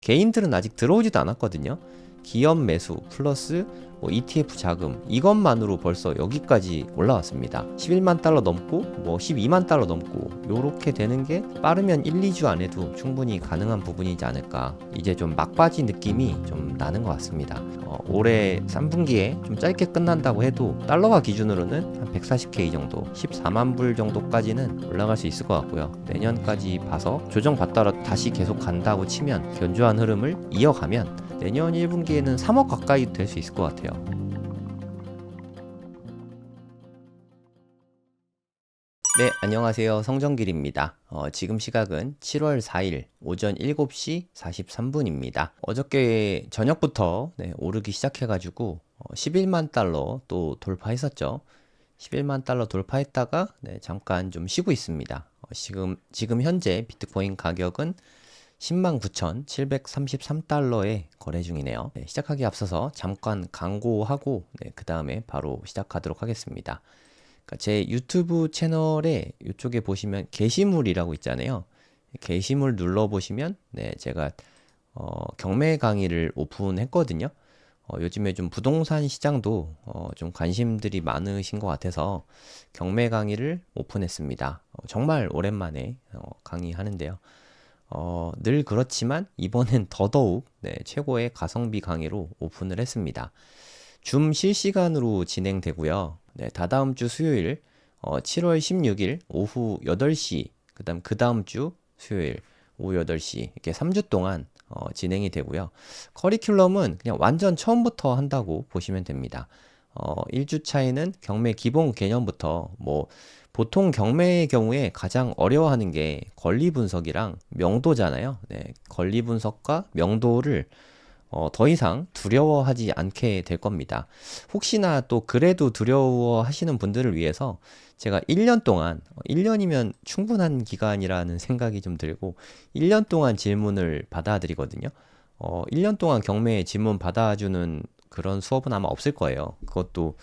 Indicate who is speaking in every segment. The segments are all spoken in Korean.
Speaker 1: 개인들은 아직 들어오지도 않았거든요. 기업 매수 플러스 ETF 자금 이것만으로 벌써 여기까지 올라왔습니다. 11만 달러 넘고 12만 달러 넘고 요렇게 되는 게 빠르면 1, 2주 안에도 충분히 가능한 부분이지 않을까. 이제 좀 막바지 느낌이 좀 나는 것 같습니다. 올해 3분기에 좀 짧게 끝난다고 해도 달러화 기준으로는 한 140K 정도 14만 불 정도까지는 올라갈 수 있을 것 같고요. 내년까지 봐서 조정받다가 다시 계속 간다고 치면 견조한 흐름을 이어가면 내년 1분기에는 3억 가까이 될 수 있을 것 같아요. 네, 안녕하세요. 성정길입니다. 지금 시각은 7월 4일 오전 7시 43분입니다. 어저께 저녁부터 오르기 시작해가지고 11만 달러 또 돌파했었죠. 11만 달러 돌파했다가 잠깐 좀 쉬고 있습니다. 지금 현재 비트코인 가격은 109,733달러에 거래 중이네요. 시작하기 앞서서 잠깐 광고하고 그 다음에 바로 시작하도록 하겠습니다. 그러니까 제 유튜브 채널에 이쪽에 보시면 게시물이라고 있잖아요. 게시물 눌러보시면 제가 경매 강의를 오픈했거든요. 요즘에 좀 부동산 시장도 좀 관심들이 많으신 것 같아서 경매 강의를 오픈했습니다. 정말 오랜만에 강의하는데요. 늘 그렇지만 이번엔 더더욱 최고의 가성비 강의로 오픈을 했습니다. 줌 실시간으로 진행되고요. 다다음 주 수요일 7월 16일 오후 8시 그 다음 주 수요일 오후 8시 이렇게 3주 동안 진행이 되고요. 커리큘럼은 그냥 완전 처음부터 한다고 보시면 됩니다. 1주 차에는 경매 기본 개념부터 보통 경매의 경우에 가장 어려워하는 게 권리 분석이랑 명도잖아요. 권리 분석과 명도를 더 이상 두려워하지 않게 될 겁니다. 혹시나 또 그래도 두려워하시는 분들을 위해서 제가 1년 동안 1년이면 충분한 기간이라는 생각이 좀 들고 1년 동안 질문을 받아드리거든요. 1년 동안 경매 질문 받아주는 그런 수업은 아마 없을 거예요. 그것도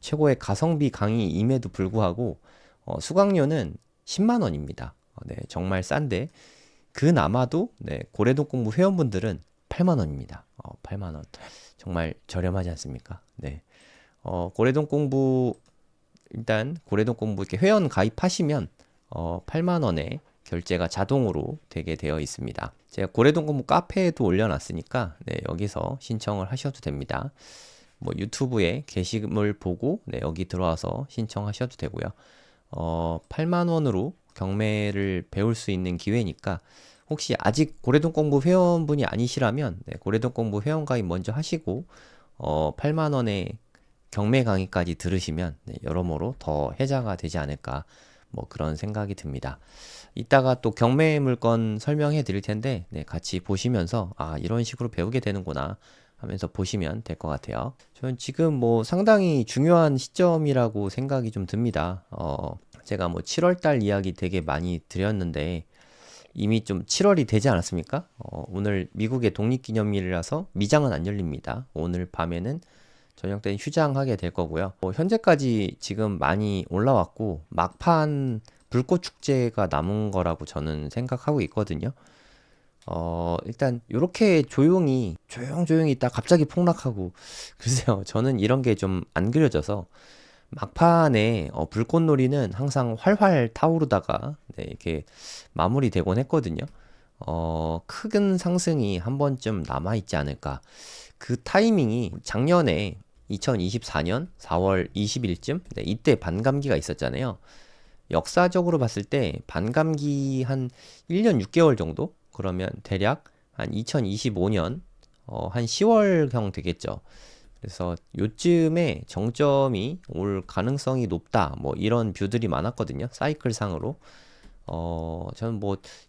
Speaker 1: 최고의 가성비 강의임에도 불구하고 수강료는 10만 원입니다. 정말 싼데 그나마도 고래동 공부 회원분들은 8만 원입니다. 8만 원. 정말 저렴하지 않습니까? 고래동 공부 일단 고래동 공부 이렇게 회원 가입하시면 8만 원에 결제가 자동으로 되게 되어 있습니다. 제가 고래동 공부 카페에도 올려놨으니까 여기서 신청을 하셔도 됩니다. 유튜브에 게시물 보고 여기 들어와서 신청하셔도 되고요. 8만 원으로 경매를 배울 수 있는 기회니까 혹시 아직 고래동 공부 회원분이 아니시라면 고래동 공부 회원 가입 먼저 하시고 8만 원에 경매 강의까지 들으시면 여러모로 더 혜자가 되지 않을까 그런 생각이 듭니다. 이따가 또 경매 물건 설명해 드릴 텐데 같이 보시면서 이런 식으로 배우게 되는구나 하면서 보시면 될 것 같아요. 저는 지금 상당히 중요한 시점이라고 생각이 좀 듭니다. 제가 7월달 이야기 되게 많이 드렸는데 이미 좀 7월이 되지 않았습니까? 오늘 미국의 독립기념일이라서 미장은 안 열립니다. 오늘 밤에는 저녁 때는 휴장하게 될 거고요. 현재까지 지금 많이 올라왔고 막판 불꽃 축제가 남은 거라고 저는 생각하고 있거든요. 일단 이렇게 조용히 있다 갑자기 폭락하고 글쎄요. 저는 이런 게 좀 안 그려져서 막판에 불꽃놀이는 항상 활활 타오르다가 이렇게 마무리되곤 했거든요. 큰 상승이 한 번쯤 남아있지 않을까. 그 타이밍이 작년에 2024년 4월 20일쯤 이때 반감기가 있었잖아요. 역사적으로 봤을 때 반감기 한 1년 6개월 정도? 그러면 대략 한 2025년 한 10월경 되겠죠. 그래서 요쯤에 정점이 올 가능성이 높다 이런 뷰들이 많았거든요. 사이클상으로. 저는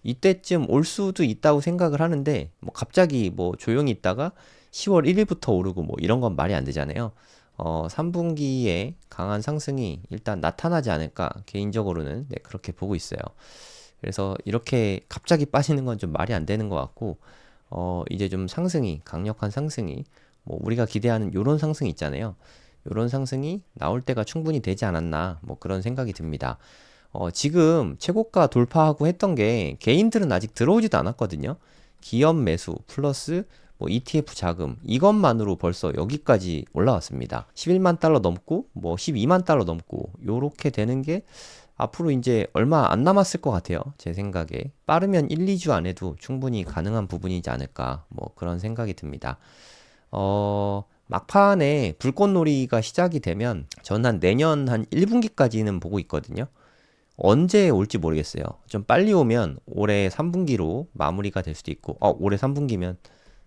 Speaker 1: 이때쯤 올 수도 있다고 생각을 하는데 갑자기 조용히 있다가 10월 1일부터 오르고 이런 건 말이 안 되잖아요. 3분기에 강한 상승이 일단 나타나지 않을까 개인적으로는 그렇게 보고 있어요. 그래서 이렇게 갑자기 빠지는 건 좀 말이 안 되는 것 같고 이제 좀 강력한 상승이 우리가 기대하는 요런 상승이 있잖아요. 요런 상승이 나올 때가 충분히 되지 않았나 그런 생각이 듭니다. 지금 최고가 돌파하고 했던 게 개인들은 아직 들어오지도 않았거든요. 기업 매수 플러스 뭐 ETF 자금 이것만으로 벌써 여기까지 올라왔습니다. 11만 달러 넘고 뭐 12만 달러 넘고 요렇게 되는 게 앞으로 이제 얼마 안 남았을 것 같아요. 제 생각에 빠르면 1, 2주 안에도 충분히 가능한 부분이지 않을까 뭐 그런 생각이 듭니다. 막판에 불꽃놀이가 시작이 되면 저는 한 내년 한 1분기까지는 보고 있거든요. 언제 올지 모르겠어요. 좀 빨리 오면 올해 3분기로 마무리가 될 수도 있고, 올해 3분기면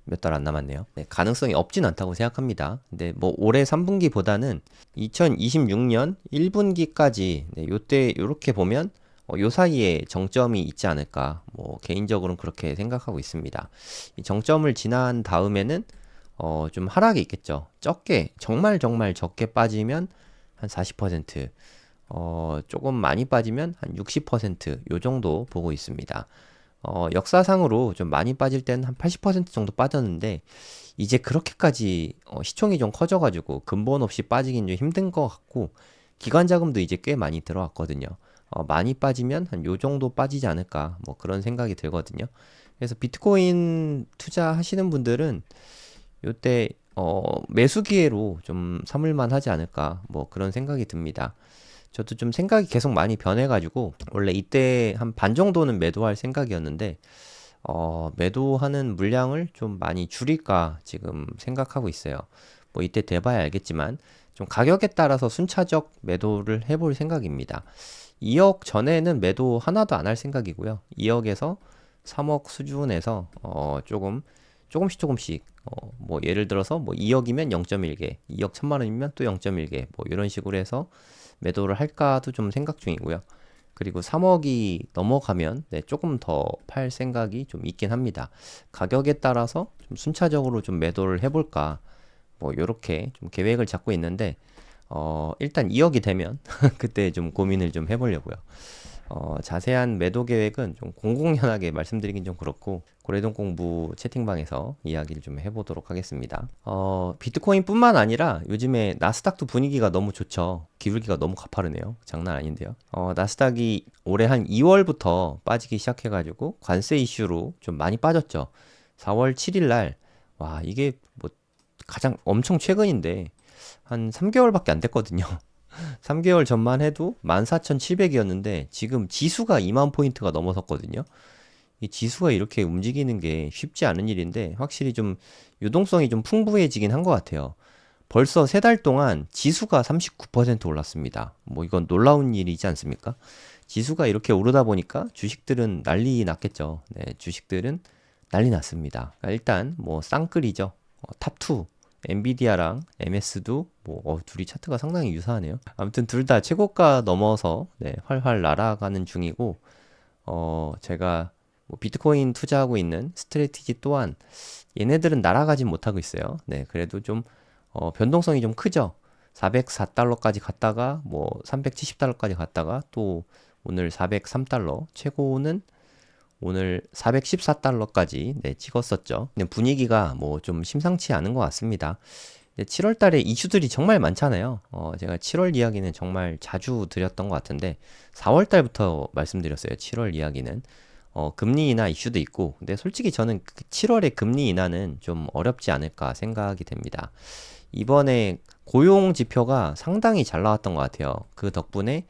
Speaker 1: 몇 달 안 남았네요. 네, 가능성이 없진 않다고 생각합니다. 근데 뭐 올해 3분기보다는 2026년 1분기까지 요때 요렇게 보면 요 사이에 정점이 있지 않을까. 뭐 개인적으로는 그렇게 생각하고 있습니다. 이 정점을 지난 다음에는 좀 하락이 있겠죠. 적게 정말 적게 빠지면 한 40%, 조금 많이 빠지면 한 60%요 정도 보고 있습니다. 역사상으로 좀 많이 빠질 때는 한 80% 정도 빠졌는데 이제 그렇게까지 시총이 좀 커져가지고 근본 없이 빠지긴 좀 힘든 것 같고 기관 자금도 이제 꽤 많이 들어왔거든요. 많이 빠지면 한 요 정도 빠지지 않을까 뭐 그런 생각이 들거든요. 그래서 비트코인 투자하시는 분들은 요때 매수 기회로 좀 삼을만 하지 않을까 뭐 그런 생각이 듭니다. 저도 좀 생각이 계속 많이 변해가지고 원래 이때 한 반 정도는 매도할 생각이었는데 매도하는 물량을 좀 많이 줄일까 지금 생각하고 있어요. 뭐 이때 돼봐야 알겠지만 좀 가격에 따라서 순차적 매도를 해볼 생각입니다. 2억 전에는 매도 하나도 안 할 생각이고요. 2억에서 3억 수준에서 조금씩 뭐 예를 들어서 뭐 2억이면 0.1개, 2억 1천만 원이면 또 0.1개 뭐 이런 식으로 해서 매도를 할까도 좀 생각 중이고요. 그리고 3억이 넘어가면 조금 더 팔 생각이 좀 있긴 합니다. 가격에 따라서 좀 순차적으로 좀 매도를 해볼까 뭐 요렇게 좀 계획을 잡고 있는데 일단 2억이 되면 그때 좀 고민을 좀 해보려고요. 자세한 매도 계획은 좀 공공연하게 말씀드리긴 좀 그렇고 고래동 공부 채팅방에서 이야기를 좀 해보도록 하겠습니다. 비트코인뿐만 아니라 요즘에 나스닥도 분위기가 너무 좋죠. 기울기가 너무 가파르네요. 장난 아닌데요. 나스닥이 올해 한 2월부터 빠지기 시작해가지고 관세 이슈로 좀 많이 빠졌죠. 4월 7일 날, 와, 이게 뭐 가장 엄청 최근인데 한 3개월밖에 안 됐거든요. 3개월 전만 해도 14,700이었는데 지금 지수가 2만 포인트가 넘어섰거든요. 이 지수가 이렇게 움직이는 게 쉽지 않은 일인데 확실히 좀 유동성이 좀 풍부해지긴 한 것 같아요. 벌써 3달 동안 지수가 39% 올랐습니다. 뭐 이건 놀라운 일이지 않습니까? 지수가 이렇게 오르다 보니까 주식들은 난리 났겠죠. 네, 주식들은 난리 났습니다. 그러니까 일단 뭐 쌍끌이죠. 탑2 엔비디아랑 MS도 뭐 둘이 차트가 상당히 유사하네요. 아무튼 둘 다 최고가 넘어서 활활 날아가는 중이고 제가 뭐 비트코인 투자하고 있는 스트래티지 또한 얘네들은 날아가진 못하고 있어요. 네, 그래도 좀 변동성이 좀 크죠. 404달러까지 갔다가 뭐 370달러까지 갔다가 또 오늘 403달러 최고는 오늘 414달러까지 찍었었죠. 근데 분위기가 뭐 좀 심상치 않은 것 같습니다. 7월 달에 이슈들이 정말 많잖아요. 제가 7월 이야기는 정말 자주 드렸던 것 같은데 4월 달부터 말씀드렸어요. 7월 이야기는 금리 인하 이슈도 있고, 근데 솔직히 저는 7월에 금리 인하는 좀 어렵지 않을까 생각이 됩니다. 이번에 고용 지표가 상당히 잘 나왔던 것 같아요. 그 덕분에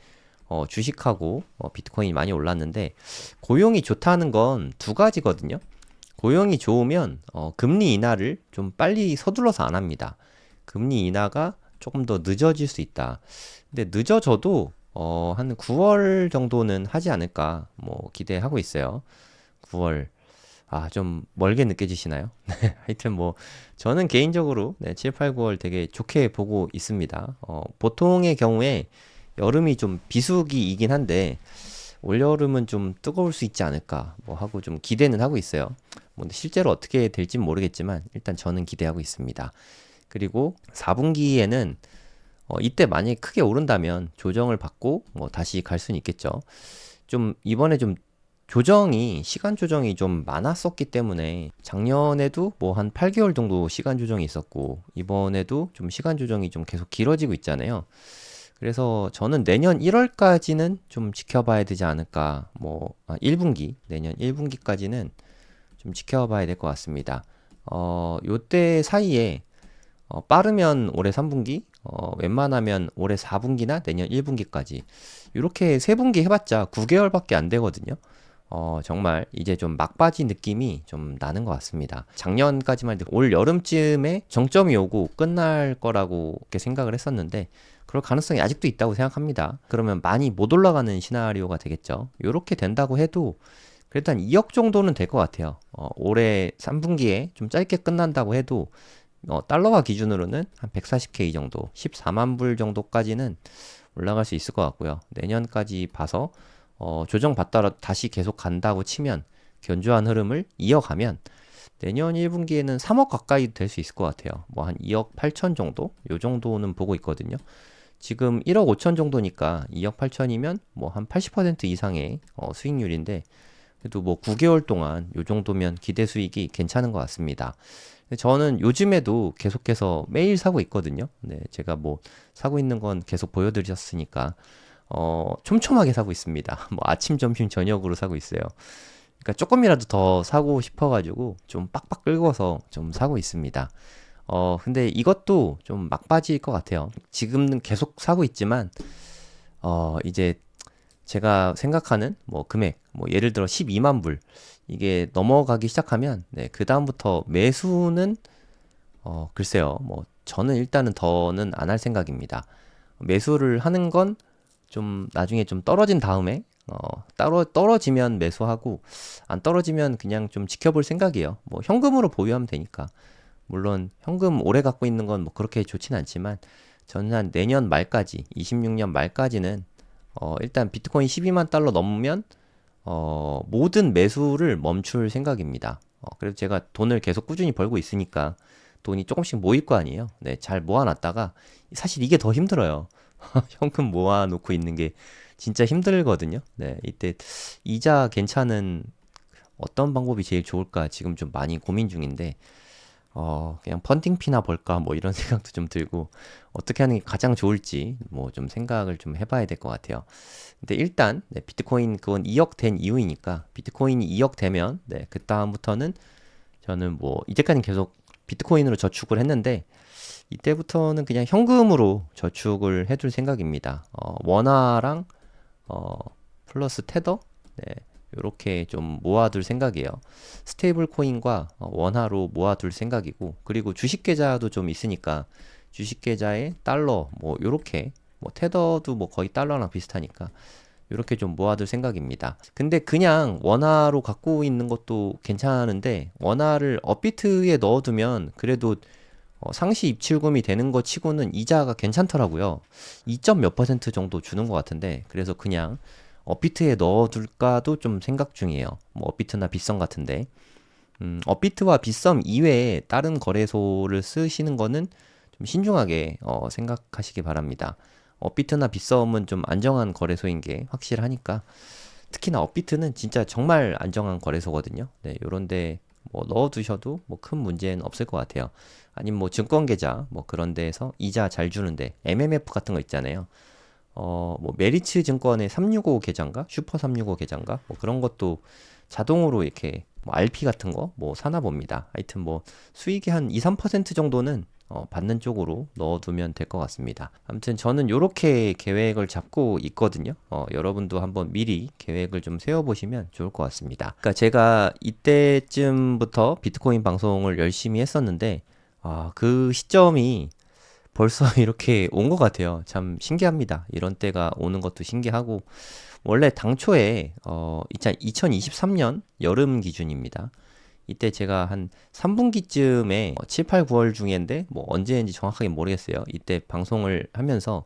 Speaker 1: 주식하고 비트코인이 많이 올랐는데 고용이 좋다는 건 두 가지거든요. 고용이 좋으면 금리 인하를 좀 빨리 서둘러서 안 합니다. 금리 인하가 조금 더 늦어질 수 있다. 근데 늦어져도 한 9월 정도는 하지 않을까 뭐 기대하고 있어요. 9월 좀 멀게 느껴지시나요? 하여튼 뭐 저는 개인적으로 7, 8, 9월 되게 좋게 보고 있습니다. 보통의 경우에 여름이 좀 비수기이긴 한데 올여름은 좀 뜨거울 수 있지 않을까 뭐 하고 좀 기대는 하고 있어요. 뭐 근데 실제로 어떻게 될진 모르겠지만 일단 저는 기대하고 있습니다. 그리고 4분기에는 이때 만약에 크게 오른다면 조정을 받고 뭐 다시 갈 수는 있겠죠. 좀 이번에 좀 시간 조정이 좀 많았었기 때문에 작년에도 뭐 한 8개월 정도 시간 조정이 있었고 이번에도 좀 시간 조정이 좀 계속 길어지고 있잖아요. 그래서 저는 내년 1월까지는 좀 지켜봐야 되지 않을까. 뭐 1분기, 내년 1분기까지는 좀 지켜봐야 될 것 같습니다. 요때 사이에 빠르면 올해 3분기, 웬만하면 올해 4분기나 내년 1분기까지 이렇게 3분기 해봤자 9개월밖에 안 되거든요. 정말 이제 좀 막바지 느낌이 좀 나는 것 같습니다. 작년까지만 해도 올 여름쯤에 정점이 오고 끝날 거라고 이렇게 생각을 했었는데 그럴 가능성이 아직도 있다고 생각합니다. 그러면 많이 못 올라가는 시나리오가 되겠죠. 이렇게 된다고 해도 그래도 한 2억 정도는 될 것 같아요. 올해 3분기에 좀 짧게 끝난다고 해도 달러화 기준으로는 한 140K 정도, 14만 불 정도까지는 올라갈 수 있을 것 같고요. 내년까지 봐서 조정받다가 다시 계속 간다고 치면 견조한 흐름을 이어가면 내년 1분기에는 3억 가까이 될 수 있을 것 같아요. 뭐 한 2억 8천 정도? 요 정도는 보고 있거든요. 지금 1억 5천 정도니까 2억 8천이면 뭐 한 80% 이상의 수익률인데 그래도 뭐 9개월 동안 요 정도면 기대 수익이 괜찮은 것 같습니다. 저는 요즘에도 계속해서 매일 사고 있거든요. 네, 제가 뭐 사고 있는 건 계속 보여드렸으니까 촘촘하게 사고 있습니다. 뭐 아침, 점심, 저녁으로 사고 있어요. 그러니까 조금이라도 더 사고 싶어가지고 좀 빡빡 긁어서 좀 사고 있습니다. 근데 이것도 좀 막바지일 것 같아요. 지금은 계속 사고 있지만 이제 제가 생각하는 뭐 금액, 뭐 예를 들어 12만 불 이게 넘어가기 시작하면 그 다음부터 매수는 글쎄요. 뭐 저는 일단은 더는 안 할 생각입니다. 매수를 하는 건 좀 나중에 좀 떨어진 다음에 떨어지면 매수하고 안 떨어지면 그냥 좀 지켜볼 생각이에요. 뭐 현금으로 보유하면 되니까. 물론 현금 오래 갖고 있는 건 뭐 그렇게 좋진 않지만 저는 한 내년 말까지 26년 말까지는 일단 비트코인 12만 달러 넘으면 모든 매수를 멈출 생각입니다. 그래서 제가 돈을 계속 꾸준히 벌고 있으니까 돈이 조금씩 모일 거 아니에요. 네, 잘 모아놨다가 사실 이게 더 힘들어요. 현금 모아놓고 있는 게 진짜 힘들거든요. 네, 이때 이자 괜찮은 어떤 방법이 제일 좋을까 지금 좀 많이 고민 중인데 그냥 펀딩피나 벌까 뭐 이런 생각도 좀 들고 어떻게 하는 게 가장 좋을지 뭐 좀 생각을 좀 해봐야 될 것 같아요. 근데 일단 비트코인 그건 2억 된 이후이니까 비트코인이 2억 되면 그 다음부터는 저는 뭐 이제까지 계속 비트코인으로 저축을 했는데 이때부터는 그냥 현금으로 저축을 해둘 생각입니다. 원화랑 플러스 테더 이렇게 좀 모아둘 생각이에요. 스테이블 코인과 원화로 모아둘 생각이고 그리고 주식 계좌도 좀 있으니까 주식 계좌에 달러 뭐 요렇게 뭐 테더도 뭐 거의 달러랑 비슷하니까 이렇게 좀 모아둘 생각입니다. 근데 그냥 원화로 갖고 있는 것도 괜찮은데 원화를 업비트에 넣어두면 그래도 상시 입출금이 되는 것 치고는 이자가 괜찮더라고요. 2점 몇 퍼센트 정도 주는 것 같은데 그래서 그냥 업비트에 넣어둘까도 좀 생각 중이에요. 뭐 업비트나 빗썸 같은데 업비트와 빗썸 이외에 다른 거래소를 쓰시는 거는 좀 신중하게 생각하시기 바랍니다. 업비트나 빗썸은 좀 안정한 거래소인 게 확실하니까 특히나 업비트는 진짜 정말 안정한 거래소거든요. 네, 요런데 뭐 넣어두셔도 뭐 큰 문제는 없을 것 같아요. 아니면 뭐 증권계좌 뭐 그런 데에서 이자 잘 주는데 MMF 같은 거 있잖아요. 뭐 메리츠 증권의 365 계좌인가? 슈퍼 365 계좌인가? 뭐 그런 것도 자동으로 이렇게 뭐 RP 같은 거 뭐 사나 봅니다. 하여튼 뭐 수익이 한 2, 3% 정도는 받는 쪽으로 넣어두면 될 것 같습니다. 아무튼 저는 이렇게 계획을 잡고 있거든요. 여러분도 한번 미리 계획을 좀 세워보시면 좋을 것 같습니다. 그러니까 제가 이때쯤부터 비트코인 방송을 열심히 했었는데 그 시점이 벌써 이렇게 온 것 같아요. 참 신기합니다. 이런 때가 오는 것도 신기하고 원래 당초에 2023년 여름 기준입니다. 이때 제가 한 3분기쯤에 7, 8, 9월 중인데 뭐 언제인지 정확하게 모르겠어요. 이때 방송을 하면서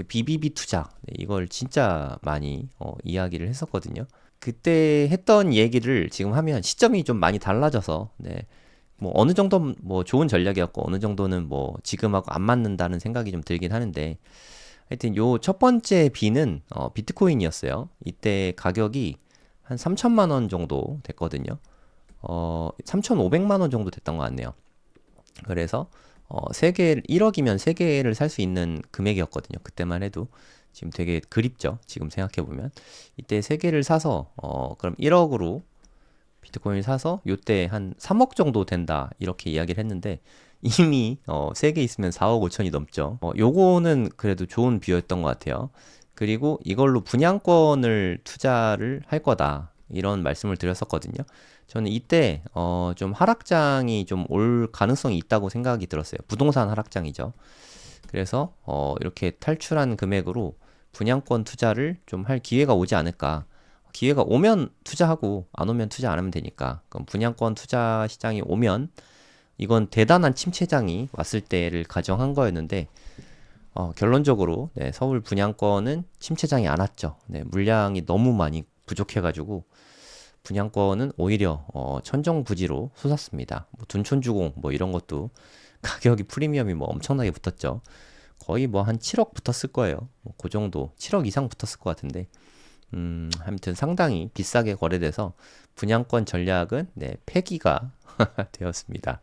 Speaker 1: BBB 투자 이걸 진짜 많이 이야기를 했었거든요. 그때 했던 얘기를 지금 하면 시점이 좀 많이 달라져서 뭐 어느 정도 뭐 좋은 전략이었고 어느 정도는 뭐 지금하고 안 맞는다는 생각이 좀 들긴 하는데 하여튼 요 첫 번째 B는 비트코인이었어요. 이때 가격이 한 3천만 원 정도 됐거든요. 3,500만 원 정도 됐던 것 같네요. 그래서 3개 1억이면 3개를 살 수 있는 금액이었거든요. 그때만 해도 지금 되게 그립죠. 지금 생각해 보면 이때 3개를 사서 그럼 1억으로 비트코인을 사서 요때 한 3억 정도 된다 이렇게 이야기를 했는데 이미 3개 있으면 4억 5천이 넘죠. 요거는 그래도 좋은 비유였던 것 같아요. 그리고 이걸로 분양권을 투자를 할 거다 이런 말씀을 드렸었거든요. 저는 이때 좀 하락장이 좀 올 가능성이 있다고 생각이 들었어요. 부동산 하락장이죠. 그래서 이렇게 탈출한 금액으로 분양권 투자를 좀 할 기회가 오지 않을까. 기회가 오면 투자하고 안 오면 투자 안 하면 되니까. 그럼 분양권 투자 시장이 오면 이건 대단한 침체장이 왔을 때를 가정한 거였는데 결론적으로 네, 서울 분양권은 침체장이 안 왔죠. 네, 물량이 너무 많이 부족해가지고 분양권은 오히려 천정부지로 솟았습니다. 뭐 둔촌주공 뭐 이런 것도 가격이 프리미엄이 뭐 엄청나게 붙었죠. 거의 뭐 한 7억 붙었을 거예요. 뭐그 정도 7억 이상 붙었을 것 같은데 아무튼 상당히 비싸게 거래돼서 분양권 전략은 네, 폐기가 되었습니다.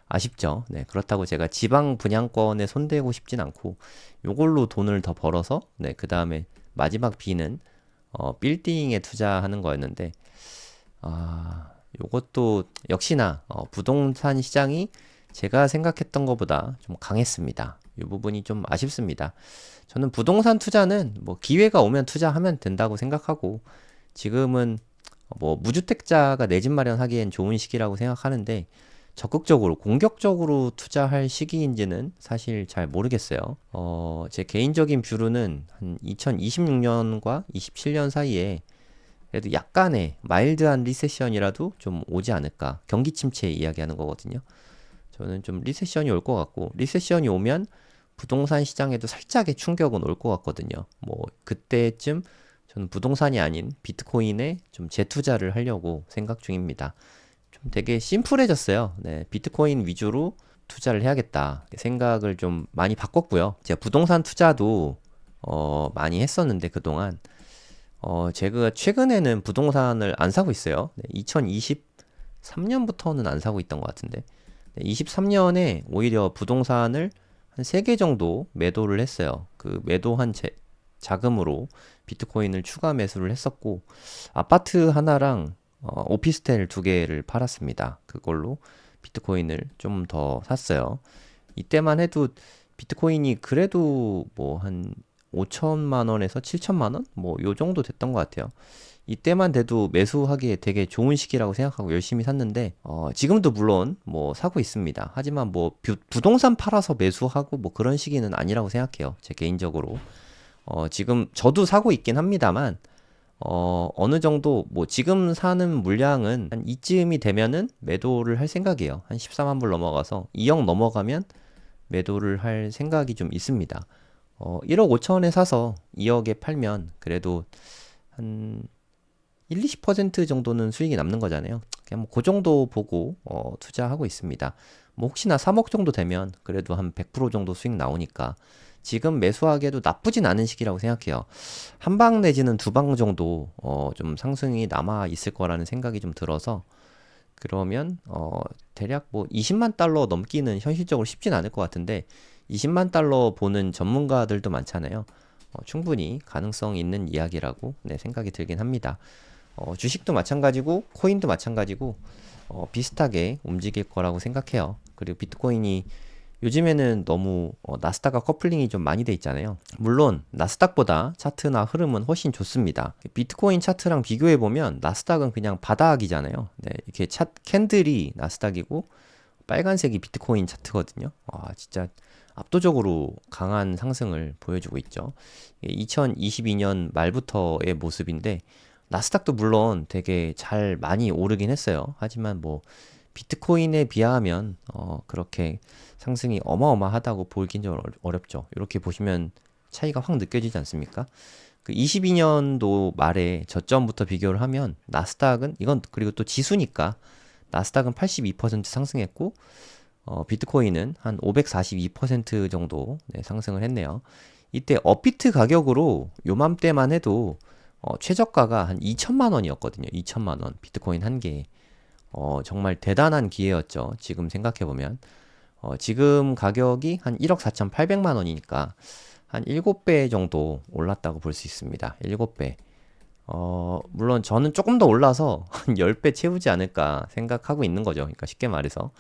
Speaker 1: 아쉽죠. 네, 그렇다고 제가 지방 분양권에 손대고 싶진 않고 요걸로 돈을 더 벌어서 네, 그 다음에 마지막 B는 빌딩에 투자하는 거였는데 요것도 역시나 부동산 시장이 제가 생각했던 것보다 좀 강했습니다. 이 부분이 좀 아쉽습니다. 저는 부동산 투자는 뭐 기회가 오면 투자하면 된다고 생각하고 지금은 뭐 무주택자가 내 집 마련하기엔 좋은 시기라고 생각하는데 적극적으로 공격적으로 투자할 시기인지는 사실 잘 모르겠어요. 제 개인적인 뷰로는 한 2026년과 27년 사이에 그래도 약간의 마일드한 리세션이라도 좀 오지 않을까. 경기 침체 이야기하는 거거든요. 저는 좀 리세션이 올 것 같고 리세션이 오면 부동산 시장에도 살짝의 충격은 올 것 같거든요. 뭐 그때쯤 저는 부동산이 아닌 비트코인에 좀 재투자를 하려고 생각 중입니다. 좀 되게 심플해졌어요. 네, 비트코인 위주로 투자를 해야겠다 생각을 좀 많이 바꿨고요. 제가 부동산 투자도 많이 했었는데 그동안 제가 최근에는 부동산을 안 사고 있어요. 네, 2023년부터는 안 사고 있던 것 같은데 23년에 오히려 부동산을 한 3개 정도 매도를 했어요. 그 매도한 자금으로 비트코인을 추가 매수를 했었고 아파트 하나랑 오피스텔 2개를 팔았습니다. 그걸로 비트코인을 좀 더 샀어요. 이때만 해도 비트코인이 그래도 뭐 한 5천만 원에서 7천만 원? 뭐 요 정도 됐던 것 같아요. 이때만 돼도 매수하기에 되게 좋은 시기라고 생각하고 열심히 샀는데 지금도 물론 뭐 사고 있습니다. 하지만 뭐 부동산 팔아서 매수하고 뭐 그런 시기는 아니라고 생각해요. 제 개인적으로 지금 저도 사고 있긴 합니다만 어느 정도 뭐 지금 사는 물량은 한 이쯤이 되면은 매도를 할 생각이에요. 한 14만 불 넘어가서 2억 넘어가면 매도를 할 생각이 좀 있습니다. 1억 5천에 사서 2억에 팔면 그래도 한 1, 20% 정도는 수익이 남는 거잖아요. 그냥 뭐 그 정도 보고 투자하고 있습니다. 뭐 혹시나 3억 정도 되면 그래도 한 100% 정도 수익 나오니까 지금 매수하기에도 나쁘진 않은 시기라고 생각해요. 한 방 내지는 2방 정도 좀 상승이 남아 있을 거라는 생각이 좀 들어서 그러면 대략 뭐 20만 달러 넘기는 현실적으로 쉽진 않을 것 같은데 20만 달러 보는 전문가들도 많잖아요. 충분히 가능성 있는 이야기라고 네, 생각이 들긴 합니다. 주식도 마찬가지고 코인도 마찬가지고 비슷하게 움직일 거라고 생각해요. 그리고 비트코인이 요즘에는 너무 나스닥과 커플링이 좀 많이 돼 있잖아요. 물론 나스닥보다 차트나 흐름은 훨씬 좋습니다. 비트코인 차트랑 비교해 보면 나스닥은 그냥 바닥이잖아요. 네, 이렇게 캔들이 나스닥이고 빨간색이 비트코인 차트거든요. 진짜 압도적으로 강한 상승을 보여주고 있죠. 2022년 말부터의 모습인데 나스닥도 물론 되게 잘 많이 오르긴 했어요. 하지만 뭐 비트코인에 비하면 그렇게 상승이 어마어마하다고 보긴 좀 어렵죠. 이렇게 보시면 차이가 확 느껴지지 않습니까? 그 22년도 말에 저점부터 비교를 하면 나스닥은 이건 그리고 또 지수니까 나스닥은 82% 상승했고 비트코인은 한 542% 정도 네, 상승을 했네요. 이때 업비트 가격으로 요맘때만 해도 최저가가 한 2천만 원이었거든요. 2천만 원 비트코인 한 개에. 정말 대단한 기회였죠. 지금 생각해보면. 지금 가격이 한 1억 4,800만 원이니까 한 7배 정도 올랐다고 볼 수 있습니다. 7배. 물론 저는 조금 더 올라서 한 10배 채우지 않을까 생각하고 있는 거죠. 그러니까 쉽게 말해서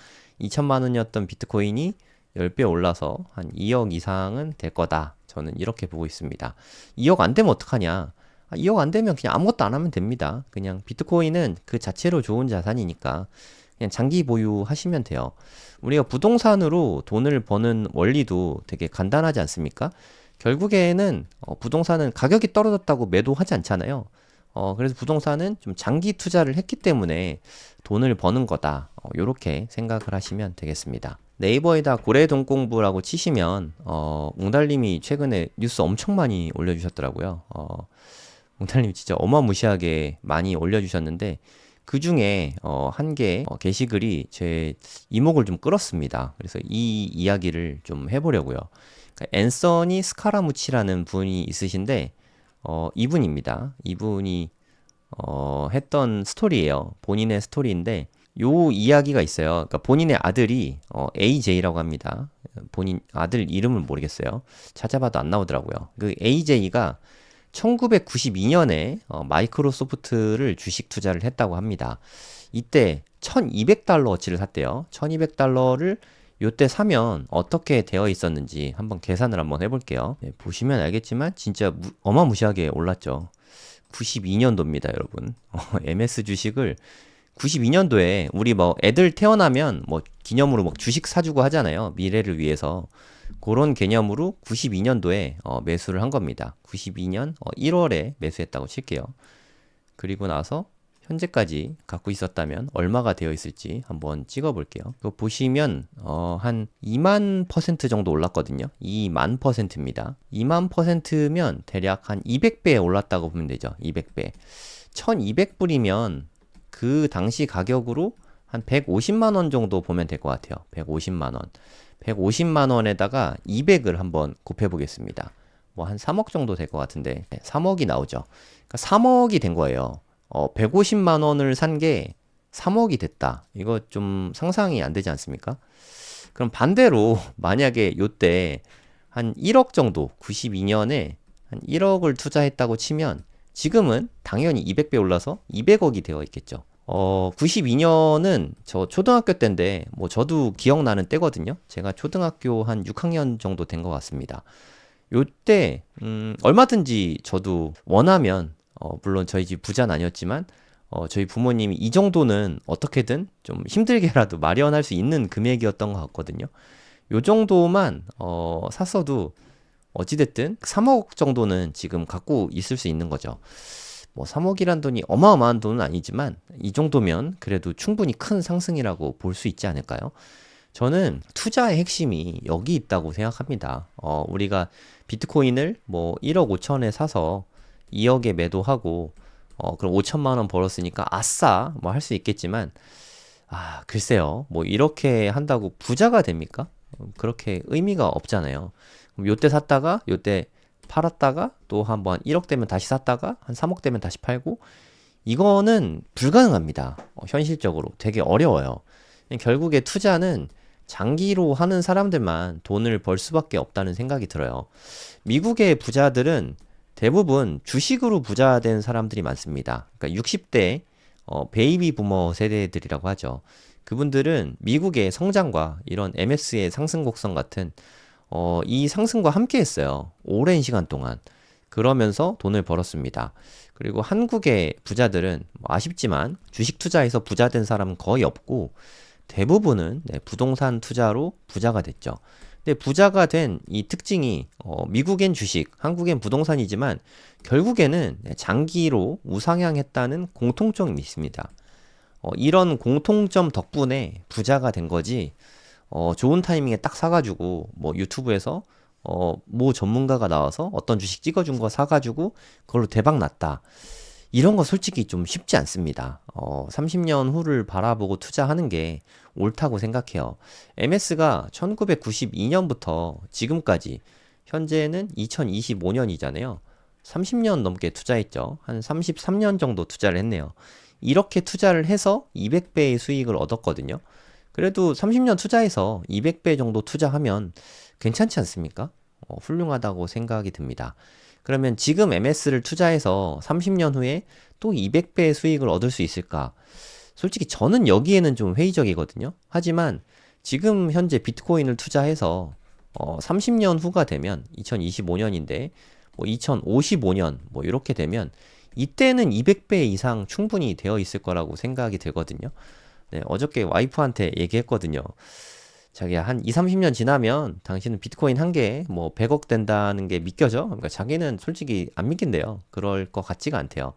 Speaker 1: 2천만 원이었던 비트코인이 10배 올라서 한 2억 이상은 될 거다. 저는 이렇게 보고 있습니다. 2억 안 되면 어떡하냐? 2억 안 되면 그냥 아무것도 안 하면 됩니다. 그냥 비트코인은 그 자체로 좋은 자산이니까 그냥 장기 보유하시면 돼요. 우리가 부동산으로 돈을 버는 원리도 되게 간단하지 않습니까? 결국에는 부동산은 가격이 떨어졌다고 매도하지 않잖아요. 그래서 부동산은 좀 장기 투자를 했기 때문에 돈을 버는 거다. 요렇게 생각을 하시면 되겠습니다. 네이버에다 고래돈공부라고 치시면 웅달님이 최근에 뉴스 엄청 많이 올려주셨더라고요. 웅달님 진짜 어마무시하게 많이 올려주셨는데 그 중에 한 개 게시글이 제 이목을 좀 끌었습니다. 그래서 이 이야기를 좀 해보려고요. 그러니까 앤서니 스카라무치라는 분이 있으신데 이분입니다. 이분이 했던 스토리예요. 본인의 스토리인데 요 이야기가 있어요. 그러니까 본인의 아들이 AJ라고 합니다. 본인 아들 이름을 모르겠어요. 찾아봐도 안 나오더라고요. 그 AJ가 1992년에 마이크로소프트를 주식 투자를 했다고 합니다. 이때 1200달러어치를 샀대요. 1200달러를 요때 사면 어떻게 되어 있었는지 한번 계산을 한번 해볼게요. 네, 보시면 알겠지만 진짜 어마무시하게 올랐죠. 92년도입니다, 여러분. MS 주식을 92년도에 우리 뭐 애들 태어나면 뭐 기념으로 뭐 주식 사주고 하잖아요. 미래를 위해서. 그런 개념으로 92년도에 매수를 한 겁니다. 92년 1월에 매수했다고 칠게요. 그리고 나서 현재까지 갖고 있었다면 얼마가 되어 있을지 한번 찍어 볼게요. 이거 보시면 한 2만 퍼센트 정도 올랐거든요. 2만 퍼센트입니다. 2만 퍼센트면 대략 한 200배 올랐다고 보면 되죠. 200배. 1200불이면 그 당시 가격으로 한 150만 원 정도 보면 될 것 같아요. 150만 원. 150만 원에다가 200을 한번 곱해 보겠습니다. 뭐 한 3억 정도 될 것 같은데 3억이 나오죠. 그러니까 3억이 된 거예요. 150만 원을 산 게 3억이 됐다. 이거 좀 상상이 안 되지 않습니까? 그럼 반대로 만약에 요때 한 1억 정도 92년에 한 1억을 투자했다고 치면 지금은 당연히 200배 올라서 200억이 되어 있겠죠. 92년은 저 초등학교 때인데 뭐 저도 기억나는 때거든요. 제가 초등학교 한 6학년 정도 된 것 같습니다. 요때 얼마든지 저도 원하면 물론 저희 집 부자는 아니었지만 저희 부모님이 이 정도는 어떻게든 좀 힘들게라도 마련할 수 있는 금액이었던 것 같거든요. 요 정도만 샀어도 어찌됐든 3억 정도는 지금 갖고 있을 수 있는 거죠. 뭐 3억이란 돈이 어마어마한 돈은 아니지만 이 정도면 그래도 충분히 큰 상승이라고 볼 수 있지 않을까요? 저는 투자의 핵심이 여기 있다고 생각합니다. 우리가 비트코인을 뭐 1억 5천에 사서 2억에 매도하고 그럼 5천만 원 벌었으니까 아싸 뭐 할 수 있겠지만 글쎄요. 뭐 이렇게 한다고 부자가 됩니까? 그렇게 의미가 없잖아요. 그럼 요때 샀다가 요때 팔았다가 또 한번 1억 되면 다시 샀다가 한 3억 되면 다시 팔고 이거는 불가능합니다. 현실적으로 되게 어려워요. 결국에 투자는 장기로 하는 사람들만 돈을 벌 수밖에 없다는 생각이 들어요. 미국의 부자들은 대부분 주식으로 부자 된 사람들이 많습니다. 그러니까 60대 베이비 부머 세대들이라고 하죠. 그분들은 미국의 성장과 이런 MS의 상승 곡선 같은 이 상승과 함께 했어요. 오랜 시간 동안. 그러면서 돈을 벌었습니다. 그리고 한국의 부자들은 뭐 아쉽지만 주식 투자에서 부자 된 사람은 거의 없고 대부분은 부동산 투자로 부자가 됐죠. 근데 부자가 된 이 특징이 미국엔 주식, 한국엔 부동산이지만 결국에는 장기로 우상향했다는 공통점이 있습니다. 이런 공통점 덕분에 부자가 된 거지 좋은 타이밍에 딱 사가지고 뭐 유튜브에서 뭐 전문가가 나와서 어떤 주식 찍어준 거 사가지고 그걸로 대박 났다. 이런 거 솔직히 좀 쉽지 않습니다. 30년 후를 바라보고 투자하는 게 옳다고 생각해요. MS가 1992년부터 지금까지 현재는 2025년이잖아요. 30년 넘게 투자했죠. 한 33년 정도 투자를 했네요. 이렇게 투자를 해서 200배의 수익을 얻었거든요. 그래도 30년 투자해서 200배 정도 투자하면 괜찮지 않습니까? 훌륭하다고 생각이 듭니다. 그러면 지금 MS를 투자해서 30년 후에 또 200배의 수익을 얻을 수 있을까? 솔직히 저는 여기에는 좀 회의적이거든요. 하지만 지금 현재 비트코인을 투자해서 30년 후가 되면 2025년인데 뭐 2055년 뭐 이렇게 되면 이때는 200배 이상 충분히 되어 있을 거라고 생각이 들거든요. 네, 어저께 와이프한테 얘기했거든요. 자기야, 한 2, 30년 지나면 당신은 비트코인 한 개에 뭐 100억 된다는 게 믿겨져? 그러니까 자기는 솔직히 안 믿긴대요. 그럴 것 같지가 않대요.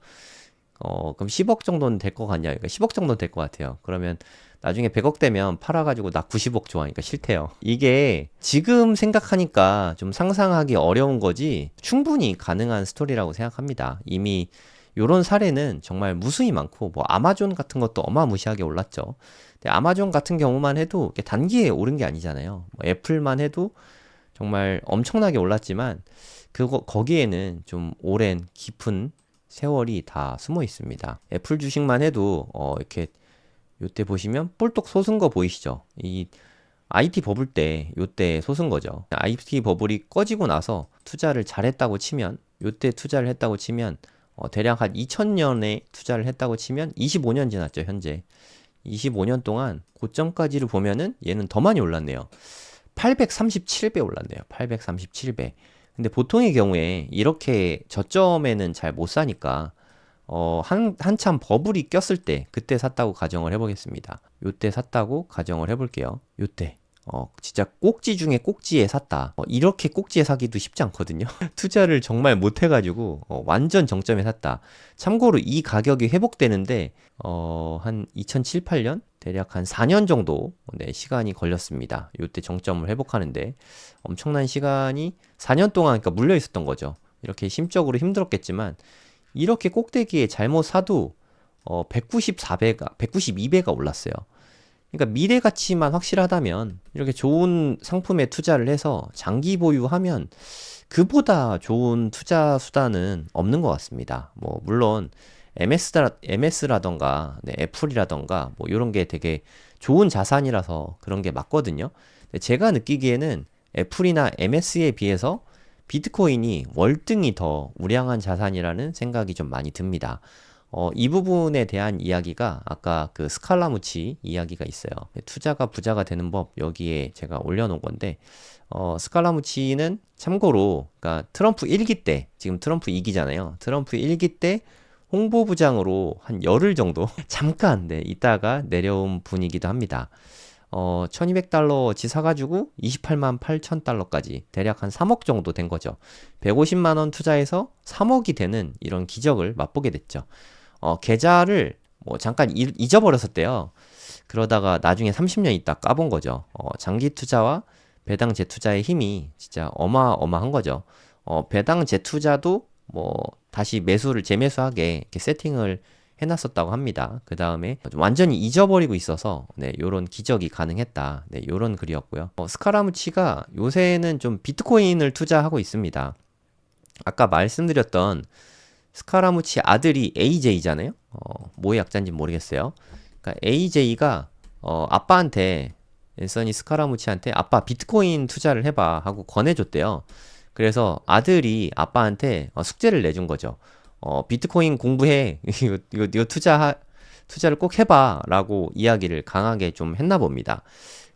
Speaker 1: 그럼 10억 정도는 될 것 같냐? 그러니까 10억 정도는 될 것 같아요. 그러면 나중에 100억 되면 팔아가지고 나 90억 좋아하니까 싫대요. 이게 지금 생각하니까 좀 상상하기 어려운 거지 충분히 가능한 스토리라고 생각합니다. 이미 요런 사례는 정말 무수히 많고 뭐 아마존 같은 것도 어마무시하게 올랐죠. 근데 아마존 같은 경우만 해도 단기에 오른 게 아니잖아요. 뭐 애플만 해도 정말 엄청나게 올랐지만 거기에는 좀 오랜 깊은 세월이 다 숨어 있습니다. 애플 주식만 해도 이렇게 요때 보시면 볼록 솟은 거 보이시죠? 이 IT 버블 때 요때 솟은 거죠. IT 버블이 꺼지고 나서 투자를 잘했다고 치면 요때 투자를 했다고 치면 대략 한 2000년에 투자를 했다고 치면 25년 지났죠, 현재. 25년 동안 고점까지를 보면은 얘는 더 많이 올랐네요. 837배 올랐네요. 837배. 근데 보통의 경우에 이렇게 저점에는 잘 못 사니까 한참 버블이 꼈을 때 그때 샀다고 가정을 해보겠습니다. 요때 샀다고 가정을 해볼게요. 요때 진짜 꼭지 중에 꼭지에 샀다. 이렇게 꼭지에 사기도 쉽지 않거든요. 투자를 정말 못해가지고 완전 정점에 샀다. 참고로 이 가격이 회복되는데 한 2007, 8년? 대략 한 4년 정도 시간이 걸렸습니다. 요때 정점을 회복하는데 엄청난 시간이 4년 동안 그러니까 물려 있었던 거죠. 이렇게 심적으로 힘들었겠지만 이렇게 꼭대기에 잘못 사도 194배가, 192배가 올랐어요. 그러니까 미래 가치만 확실하다면 이렇게 좋은 상품에 투자를 해서 장기 보유하면 그보다 좋은 투자 수단은 없는 것 같습니다. 뭐 물론 MS라던가 애플이라던가 뭐 이런 게 되게 좋은 자산이라서 그런 게 맞거든요. 근데 제가 느끼기에는 애플이나 MS에 비해서 비트코인이 월등히 더 우량한 자산이라는 생각이 좀 많이 듭니다. 이 부분에 대한 이야기가 아까 그 스칼라무치 이야기가 있어요. 투자가 부자가 되는 법 여기에 제가 올려놓은 건데 스칼라무치는 참고로 그러니까 트럼프 1기 때 지금 트럼프 2기잖아요. 트럼프 1기 때 홍보부장으로 한 열흘 정도 잠깐 있다가 내려온 분이기도 합니다. 1200달러치 사가지고 28만 8천 달러까지 대략 한 3억 정도 된 거죠. 150만 원 투자해서 3억이 되는 이런 기적을 맛보게 됐죠. 계좌를 뭐 잠깐 잊어버렸었대요. 그러다가 나중에 30년 있다 까본 거죠. 장기 투자와 배당 재투자의 힘이 진짜 어마어마한 거죠. 배당 재투자도 뭐 다시 재매수하게 이렇게 세팅을 해놨었다고 합니다. 그 다음에 완전히 잊어버리고 있어서 요런 기적이 가능했다. 요런 글이었고요. 스카라무치가 요새는 좀 비트코인을 투자하고 있습니다. 아까 말씀드렸던 스카라무치 아들이 AJ잖아요. 뭐의 약자인지 모르겠어요. 그러니까 AJ가 아빠한테 앤서니 스카라무치한테 아빠 비트코인 투자를 해봐 하고 권해줬대요. 그래서 아들이 아빠한테 숙제를 내준 거죠. 비트코인 공부해. 이거 투자를 꼭 해봐. 라고 이야기를 강하게 좀 했나 봅니다.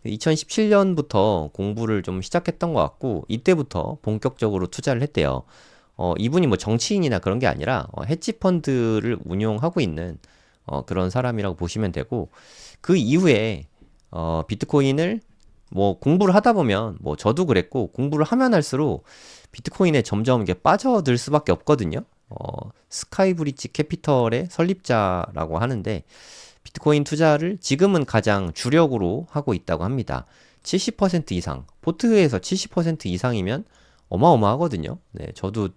Speaker 1: 2017년부터 공부를 좀 시작했던 것 같고, 이때부터 본격적으로 투자를 했대요. 이분이 뭐 정치인이나 그런 게 아니라, 헤지펀드를 운용하고 있는, 그런 사람이라고 보시면 되고, 그 이후에, 비트코인을 뭐 공부를 하다 보면, 뭐 저도 그랬고, 공부를 하면 할수록 비트코인에 점점 이게 빠져들 수밖에 없거든요. 스카이브리지 캐피털의 설립자라고 하는데 비트코인 투자를 지금은 가장 주력으로 하고 있다고 합니다. 70% 이상, 포트에서 70% 이상이면 어마어마하거든요. 저도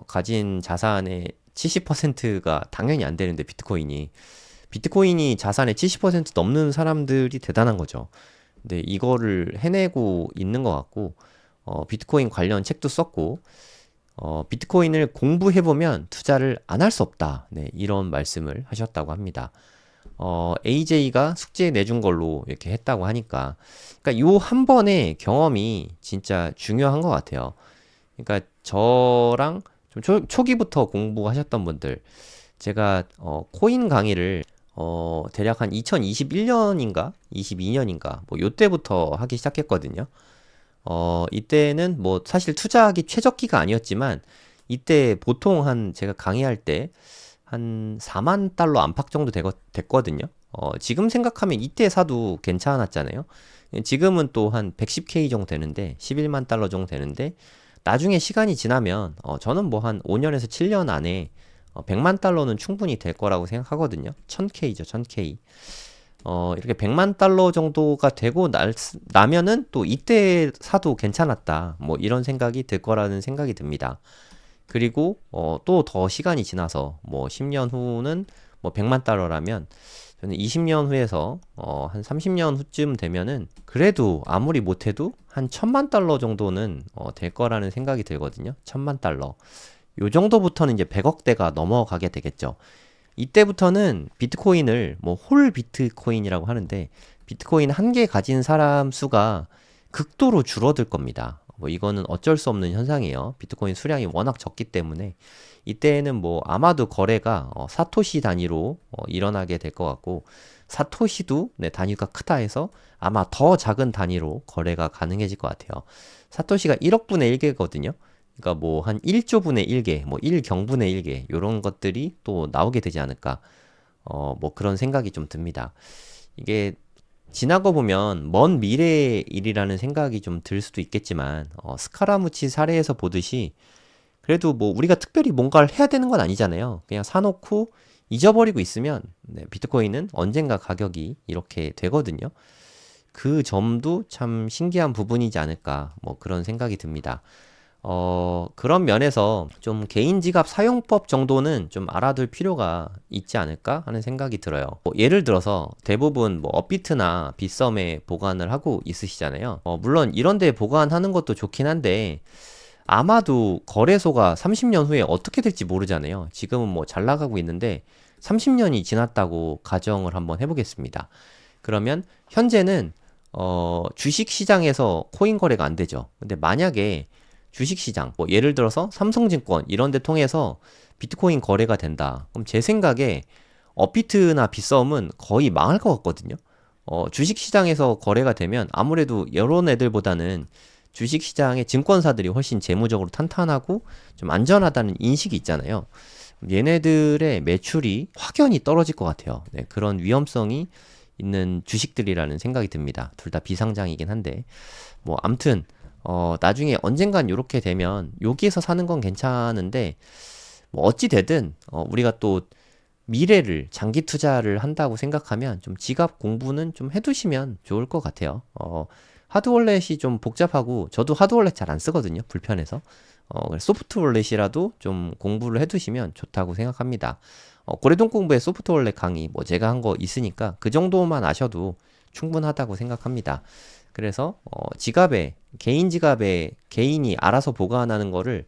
Speaker 1: 가진 자산의 70%가 당연히 안 되는데 비트코인이 자산의 70% 넘는 사람들이 대단한 거죠. 근데 이거를 해내고 있는 것 같고 비트코인 관련 책도 썼고 비트코인을 공부해보면 투자를 안 할 수 없다. 이런 말씀을 하셨다고 합니다. AJ가 숙제 내준 걸로 이렇게 했다고 하니까. 그러니까 요 한 번의 경험이 진짜 중요한 것 같아요. 그러니까 저랑 좀 초기부터 공부하셨던 분들, 제가 코인 강의를 대략 한 2021년인가 22년인가 뭐 요때부터 하기 시작했거든요. 이때는 뭐 사실 투자하기 최적기가 아니었지만 이때 보통 한 제가 강의할 때 한 4만 달러 안팎 정도 됐거든요. 지금 생각하면 이때 사도 괜찮았잖아요. 지금은 또 한 110K 정도 되는데 11만 달러 정도 되는데 나중에 시간이 지나면 저는 뭐 한 5년에서 7년 안에 100만 달러는 충분히 될 거라고 생각하거든요. 1000K죠, 1000K. 이렇게 100만 달러 정도가 되고 나면은 또 이때 사도 괜찮았다. 뭐 이런 생각이 들 거라는 생각이 듭니다. 그리고 또 더 시간이 지나서 뭐 10년 후는 뭐 100만 달러라면 저는 20년 후에서 한 30년 후쯤 되면은 그래도 아무리 못해도 한 1000만 달러 정도는 될 거라는 생각이 들거든요. 1000만 달러. 요 정도부터는 이제 100억대가 넘어가게 되겠죠. 이때부터는 비트코인을 뭐 홀 비트코인이라고 하는데 비트코인 한 개 가진 사람 수가 극도로 줄어들 겁니다. 뭐 이거는 어쩔 수 없는 현상이에요. 비트코인 수량이 워낙 적기 때문에 이때는 뭐 아마도 거래가 사토시 단위로 일어나게 될 것 같고 사토시도 네, 단위가 크다 해서 아마 더 작은 단위로 거래가 가능해질 것 같아요. 사토시가 1억 분의 1개거든요. 그러니까 뭐 한 1조 분의 1개, 뭐 1경분의 1개 이런 것들이 또 나오게 되지 않을까. 뭐 그런 생각이 좀 듭니다. 이게 지나고 보면 먼 미래의 일이라는 생각이 좀 들 수도 있겠지만 스카라무치 사례에서 보듯이 그래도 뭐 우리가 특별히 뭔가를 해야 되는 건 아니잖아요. 그냥 사놓고 잊어버리고 있으면 네, 비트코인은 언젠가 가격이 이렇게 되거든요. 그 점도 참 신기한 부분이지 않을까 뭐 그런 생각이 듭니다. 그런 면에서 좀 개인 지갑 사용법 정도는 좀 알아둘 필요가 있지 않을까 하는 생각이 들어요. 뭐 예를 들어서 대부분 뭐 업비트나 빗썸에 보관을 하고 있으시잖아요. 물론 이런 데 보관하는 것도 좋긴 한데 아마도 거래소가 30년 후에 어떻게 될지 모르잖아요. 지금은 뭐 잘 나가고 있는데 30년이 지났다고 가정을 한번 해보겠습니다. 그러면 현재는 주식 시장에서 코인 거래가 안 되죠. 근데 만약에 주식시장, 뭐 예를 들어서 삼성증권 이런 데 통해서 비트코인 거래가 된다. 그럼 제 생각에 업비트나 빗썸은 거의 망할 것 같거든요. 주식시장에서 거래가 되면 아무래도 이런 애들보다는 주식시장의 증권사들이 훨씬 재무적으로 탄탄하고 좀 안전하다는 인식이 있잖아요. 얘네들의 매출이 확연히 떨어질 것 같아요. 네, 그런 위험성이 있는 주식들이라는 생각이 듭니다. 둘 다 비상장이긴 한데 뭐 암튼 나중에 언젠간 이렇게 되면 여기에서 사는 건 괜찮은데 뭐 어찌 되든 우리가 또 미래를 장기 투자를 한다고 생각하면 좀 지갑 공부는 좀 해두시면 좋을 것 같아요. 하드월렛이 좀 복잡하고 저도 하드월렛 잘 안 쓰거든요. 불편해서. 소프트월렛이라도 좀 공부를 해두시면 좋다고 생각합니다. 고래동 공부의 소프트월렛 강의 뭐 제가 한 거 있으니까 그 정도만 아셔도 충분하다고 생각합니다. 그래서 지갑에 개인 지갑에 개인이 알아서 보관하는 거를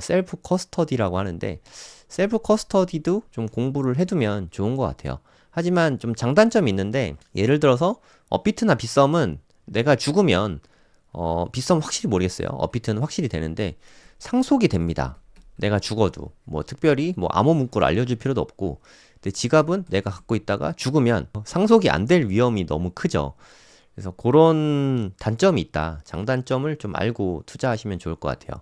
Speaker 1: 셀프 커스터디라고 하는데 셀프 커스터디도 좀 공부를 해두면 좋은 것 같아요. 하지만 좀 장단점이 있는데 예를 들어서 업비트나 빗썸은 내가 죽으면 빗썸 확실히 모르겠어요. 업비트는 확실히 되는데 상속이 됩니다. 내가 죽어도 뭐 특별히 뭐 암호 문구를 알려줄 필요도 없고 근데 지갑은 내가 갖고 있다가 죽으면 상속이 안 될 위험이 너무 크죠. 그래서 그런 단점이 있다. 장단점을 좀 알고 투자하시면 좋을 것 같아요.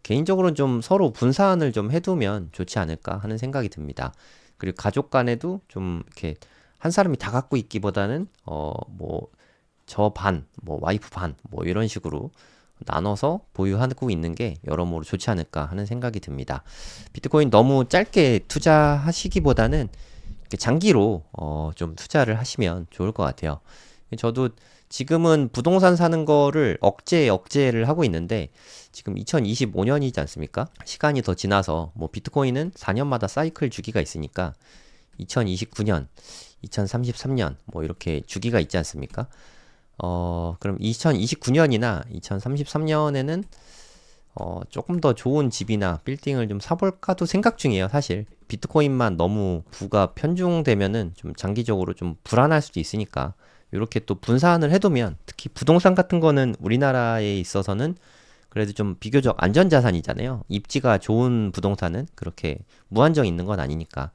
Speaker 1: 개인적으로는 좀 서로 분산을 좀 해두면 좋지 않을까 하는 생각이 듭니다. 그리고 가족 간에도 좀 이렇게 한 사람이 다 갖고 있기보다는 뭐 저 반, 뭐 와이프 반, 뭐 이런 식으로 나눠서 보유하고 있는 게 여러모로 좋지 않을까 하는 생각이 듭니다. 비트코인 너무 짧게 투자하시기보다는 장기로 좀 투자를 하시면 좋을 것 같아요. 저도 지금은 부동산 사는 거를 억제를 하고 있는데 지금 2025년이지 않습니까? 시간이 더 지나서 뭐 비트코인은 4년마다 사이클 주기가 있으니까 2029년, 2033년 뭐 이렇게 주기가 있지 않습니까? 그럼 2029년이나 2033년에는 조금 더 좋은 집이나 빌딩을 좀 사볼까도 생각 중이에요, 사실. 비트코인만 너무 부가 편중되면은 좀 장기적으로 좀 불안할 수도 있으니까. 이렇게 또 분산을 해두면 특히 부동산 같은 거는 우리나라에 있어서는 그래도 좀 비교적 안전자산이잖아요. 입지가 좋은 부동산은 그렇게 무한정 있는 건 아니니까.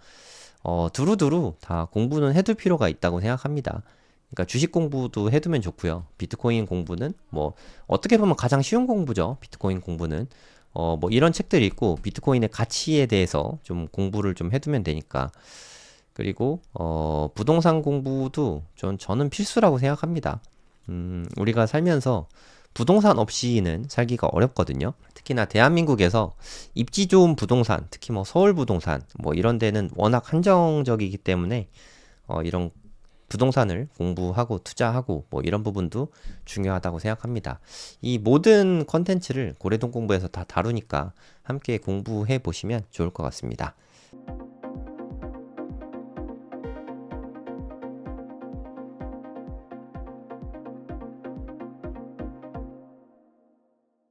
Speaker 1: 두루두루 다 공부는 해둘 필요가 있다고 생각합니다. 그러니까 주식 공부도 해두면 좋고요. 비트코인 공부는 뭐 어떻게 보면 가장 쉬운 공부죠. 비트코인 공부는 뭐 이런 책들이 있고 비트코인의 가치에 대해서 좀 공부를 좀 해두면 되니까. 그리고 부동산 공부도 저는 필수라고 생각합니다. 우리가 살면서 부동산 없이는 살기가 어렵거든요. 특히나 대한민국에서 입지 좋은 부동산, 특히 뭐 서울 부동산, 뭐 이런 데는 워낙 한정적이기 때문에 이런 부동산을 공부하고 투자하고 뭐 이런 부분도 중요하다고 생각합니다. 이 모든 컨텐츠를 고래동 공부에서 다 다루니까 함께 공부해 보시면 좋을 것 같습니다.